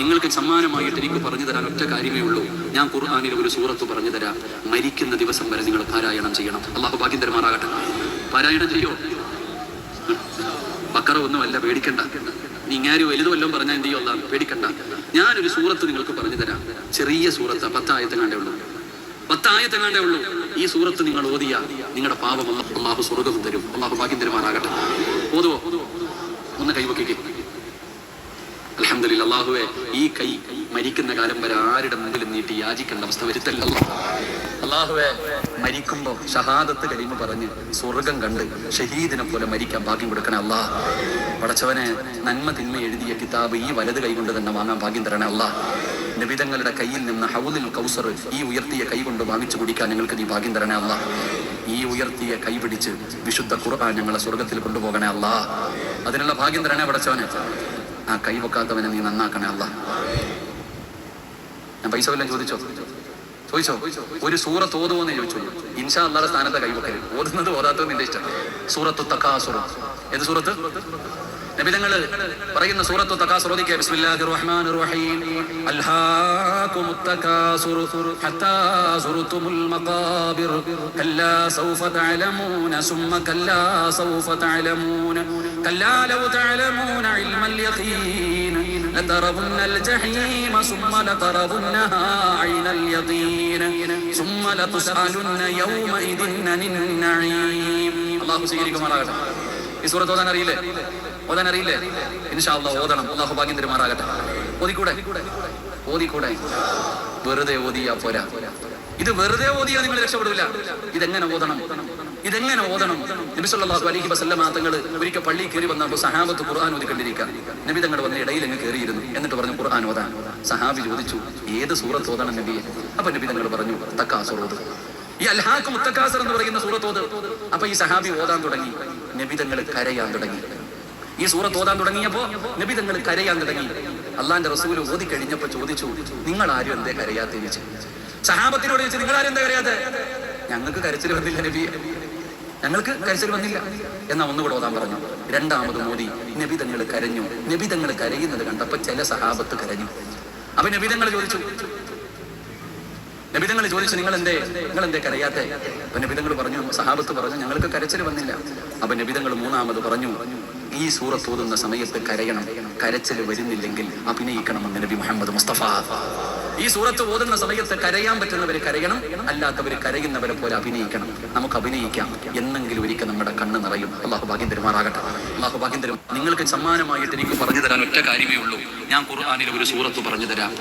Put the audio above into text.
നിങ്ങൾക്ക് സമ്മാനമായിട്ട് എനിക്ക് പറഞ്ഞു തരാൻ ഒറ്റ കാര്യമേ ഉള്ളൂ. ഞാൻ ഖുർആനിൽ ഒരു സൂറത്ത് പറഞ്ഞു തരാം. മരിക്കുന്ന ദിവസം വരെ നിങ്ങൾ പാരായണം ചെയ്യണം. അള്ളാഹു ഭാഗ്യം തരുമാറാകട്ടെ. പാരായണം ചെയ്യോ? ബക്കറ ഒന്നുമല്ല, പേടിക്കണ്ട. നീ ഇങ്ങാരും വലുതും വല്ലതും പറഞ്ഞാൽ എന്ത് ചെയ്യോ? അല്ലാ പേടിക്കണ്ട. ഞാനൊരു സൂറത്ത് നിങ്ങൾക്ക് പറഞ്ഞു തരാം. ചെറിയ സൂറത്ത്, 10 ആയത്തെങ്ങാണ്ടേ ഉള്ളൂ. 10 ആയത്തെങ്ങാണ്ടേ ഉള്ളൂ. ഈ സൂറത്ത് നിങ്ങൾ ഓതിയാ നിങ്ങളുടെ പാപം അള്ളാഹു സ്വർഗ്ഗം തരും. അള്ളാഹു ഭാഗ്യം തരുമാറാകട്ടെ. ഓതുവോ? ഒന്ന് കൈവക്കിക്കേ. അൽഹംദുലില്ലാഹ്. അല്ലാഹുവേ, ഈ കൈ മരിക്കുന്ന കാലം വരെ ആരുടെ മുമ്പിലും നീട്ടി യാചിക്കേണ്ട അവസ്ഥ വരുത്തല്ലോ. അല്ലാഹുവേ, മരിക്കുമ്പോൾ ഷഹാദത്ത് കലിമ പറഞ്ഞ് സ്വർഗം കണ്ട് ഷഹീദിനെ പോലെ മരിക്കാൻ ഭാഗ്യം കൊടുക്കണേ അല്ലാഹ്. പടച്ചവനെ, നന്മ തിന്മ എഴുതിയ കിതാബ് ഈ വലത് കൈ കൊണ്ട് തന്നെ വാങ്ങാൻ ഭാഗ്യം തരണേ അല്ലാഹ്. നബിതങ്ങളുടെ കയ്യിൽ നിന്ന് ഹൗദുൽ കൗസർ ഈ ഉയർത്തിയ കൈ കൊണ്ട് വാങ്ങിച്ചു കുടിക്കാൻ ഞങ്ങൾക്ക് നീ ഭാഗ്യം തരണേ അല്ലാഹ്. ഈ ഉയർത്തിയ കൈ പിടിച്ച് വിശുദ്ധ ഖുർആൻ ഞങ്ങളെ സ്വർഗത്തിൽ കൊണ്ടുപോകണേ അല്ലാഹ്. അതിനുള്ള ഭാഗ്യം തരണേ പടച്ചവനെ. ആ കൈ വെക്കാത്തവനെ നീ നന്നാക്കണേ അല്ലാഹ്. ഞാൻ പൈസ വല്ലതും ചോദിച്ചോ? ഒരു സൂറത്ത് ഓതുവോന്ന് ചോദിച്ചു. ഇൻഷാ അല്ലാഹ് സ്ഥാനത്തെ കൈവക്കൽ. ഓതുന്നത് ഓതാത്തത് നിന്റെ ഇഷ്ടം. സൂറത്തു തകാസുർ. ഏത് സൂറത്ത്? നബിതങ്ങൾ പറയുന്ന സൂറത്തു തകാസുർ ഓദിക്കുക. ബിസ്മില്ലാഹിർ റഹ്മാനിർ റഹീം. അൽഹാകുമുത് തകാസുർ ഹത്താ സുർതുമുൽ മഖാബിർ കല്ലാ സൗഫ തഅലമൂന സുമ്മ കല്ലാ സൗഫ തഅലമൂന കല്ലാ ലൗ തഅലമൂന ഇൽമൽ യഖീൻ ലതറവുന്നൽ ജഹീമ സുമ്മ ലതറവുന്നഹാ ഐനൽ യഖീൻ സുമ്മ ലതുസ്അലുന്ന യൗമഇദിൻ അനിൻ നഈം. അല്ലാഹു സ്വീകരിക്കുമാറാകട്ടെ. ഈ സൂറത്ത് ഓതാൻ അറിയില്ലേ? ഇൻഷാ അല്ലാഹ് ഓതണം. അല്ലാഹു ഭാഗ്യം തരുമാറാകട്ടെ. ഓതിക്കൂടെ? വെറുതെ ഓതിയാ പോരാ. ഇത് വെറുതെ ഓതിയാ നിങ്ങൾ രക്ഷപ്പെടില്ല. ഇതെങ്ങനെ ഓതണം? നബി സല്ലല്ലാഹു അലൈഹി വസല്ലം തങ്ങൾ ഒരിക്കൽ പള്ളിയിൽ കയറി വന്നപ്പോൾ സഹാബത്ത് ഖുർആൻ ഓതിക്കൊണ്ടിരിക്കുക. നബി തങ്ങൾ വന്ന് ഇടയിൽ അങ്ങ് കയറിയിരുന്നു. എന്നിട്ട് പറഞ്ഞു ഖുർആൻ ഓതാൻ. സഹാബി ചോദിച്ചു, ഏത് സൂറത്ത് ഓതണം നബിയെ? അപ്പൊ നബി തങ്ങൾ പറഞ്ഞു, തകാസുർ ഓത്. ഈ അൽഹാകുമുത് തകാസുർ എന്ന് പറയുന്ന സൂറത്ത് ഓത്. അപ്പൊ ഈ സഹാബി ഓതാൻ തുടങ്ങി. നബി തങ്ങൾ കരയാൻ തുടങ്ങി. ഈ സൂറത്ത് ഓതാൻ തുടങ്ങിയപ്പോ നബി തങ്ങൾ കരയാൻ തുടങ്ങി. അള്ളാന്റെ റസൂൽ ഓതി കഴിഞ്ഞപ്പോ ചോദിച്ചു, നിങ്ങൾ ആരും എന്തേ കരയാത്തെന്ന് ചോദിച്ചു. സഹാബത്തിനോട് ചോദിച്ചു, നിങ്ങൾ ആരും എന്താ കരയാതെ? ഞങ്ങൾക്ക് കരച്ചിൽ വന്നില്ല നബി, ഞങ്ങൾക്ക് കരച്ചിൽ വന്നില്ല. എന്നാ ഒന്നുകൂടെ ഓതാൻ പറഞ്ഞു. രണ്ടാമത് മോദി നബി തങ്ങൾ കരഞ്ഞു. നബി തങ്ങൾ കരയുന്നത് കണ്ടപ്പോ ചില സഹാബത്ത് കരഞ്ഞു. അപ്പൊ നബി തങ്ങൾ ചോദിച്ചു, നിങ്ങൾ എന്തേ കരയാത്തെ? അപ്പൊ നബി തങ്ങൾ പറഞ്ഞു, സഹാബത്ത് പറഞ്ഞു, ഞങ്ങൾക്ക് കരച്ചിൽ വന്നില്ല. അപ്പൊ നബി തങ്ങൾ മൂന്നാമത് പറഞ്ഞു, ഈ സൂറത്ത് ഓതുന്ന സമയത്ത് കരയണം. കരച്ചിൽ വരുന്നില്ലെങ്കിൽ അഭിനയിക്കണമെന്ന് നബി മുഹമ്മദ് മുസ്തഫ. ഈ സൂറത്ത് ഓതുന്ന സമയത്ത് കരയാൻ പറ്റുന്നവര് കരയണം, അല്ലാത്തവര് കരയുന്നവരെ പോലെ അഭിനയിക്കണം. നമുക്ക് അഭിനയിക്കാം, എന്നെങ്കിലും ഒരിക്കൽ നമ്മുടെ കണ്ണ് നിറയും. അള്ളാഹു ഭാഗ്യം തരുമാറാകട്ടെ. അള്ളാഹു ഭാഗ്യം തരും. നിങ്ങൾക്ക് സമ്മാനമായിട്ട് എനിക്ക് പറഞ്ഞു തരാൻ ഒറ്റ കാര്യമേ ഉള്ളൂ. ഞാൻ ഖുർആനിൽ ഒരു സൂറത്ത് പറഞ്ഞു തരാം.